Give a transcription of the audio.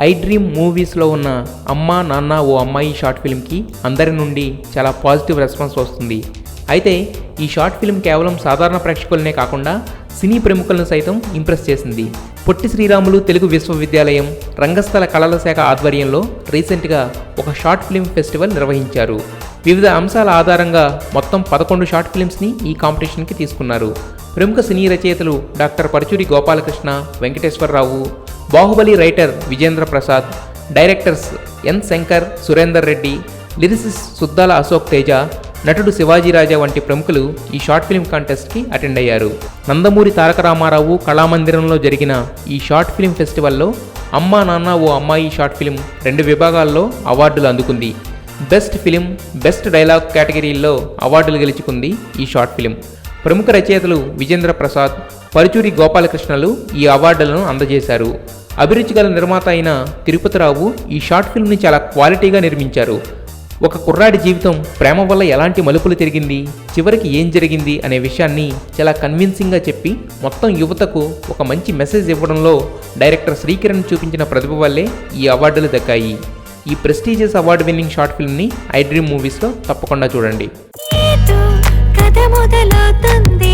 I dream మూవీస్లో ఉన్న అమ్మా నాన్న ఓ అమ్మాయి షార్ట్ ఫిల్మ్కి అందరి నుండి చాలా పాజిటివ్ రెస్పాన్స్ వస్తుంది. అయితే ఈ షార్ట్ ఫిల్మ్ కేవలం సాధారణ ప్రేక్షకులనే కాకుండా సినీ ప్రముఖులను సైతం ఇంప్రెస్ చేసింది. పొట్టి శ్రీరాములు తెలుగు విశ్వవిద్యాలయం రంగస్థల కళల శాఖ ఆధ్వర్యంలో రీసెంట్గా ఒక షార్ట్ ఫిల్మ్ ఫెస్టివల్ నిర్వహించారు. వివిధ అంశాల ఆధారంగా మొత్తం 11 షార్ట్ ఫిల్మ్స్ని ఈ కాంపిటీషన్కి తీసుకున్నారు. ప్రముఖ సినీ రచయితలు doctor Paruchuri Gopalakrishna, Venkateswara Rao, Baahubali writer Vijendra Prasad, directors N Shankar, Surender Reddy, lyricist Suddala Ashok Teja, నటుడు శివాజీరాజా వంటి ప్రముఖులు ఈ షార్ట్ ఫిల్మ్ కాంటెస్ట్కి అటెండ్ అయ్యారు. నందమూరి తారక రామారావు కళామందిరంలో జరిగిన ఈ షార్ట్ ఫిల్మ్ ఫెస్టివల్లో అమ్మా నాన్న ఓ అమ్మాయి షార్ట్ ఫిల్మ్ 2 విభాగాల్లో అవార్డులు అందుకుంది. బెస్ట్ ఫిలిం, బెస్ట్ డైలాగ్ కేటగిరీల్లో అవార్డులు గెలుచుకుంది ఈ షార్ట్ ఫిల్మ్. ప్రముఖ రచయితలు విజేంద్ర ప్రసాద్, పరుచూరి గోపాలకృష్ణలు ఈ అవార్డులను అందజేశారు. అభిరుచి గల నిర్మాత అయిన తిరుపతిరావు ఈ షార్ట్ ఫిల్మ్ని చాలా క్వాలిటీగా నిర్మించారు. ఒక కుర్రాడి జీవితం ప్రేమ వల్ల ఎలాంటి మలుపులు తిరిగింది, చివరికి ఏం జరిగింది అనే విషయాన్ని చాలా కన్విన్సింగ్గా చెప్పి మొత్తం యువతకు ఒక మంచి మెసేజ్ ఇవ్వడంలో డైరెక్టర్ శ్రీకిరణ్ చూపించిన ప్రతిభ వల్లే ఈ అవార్డులు దక్కాయి. ఈ ప్రెస్టీజియస్ అవార్డు విన్నింగ్ షార్ట్ ఫిల్మ్ని ఐ డ్రీమ్ మూవీస్లో తప్పకుండా చూడండి. కథ మొదలవుతుంది.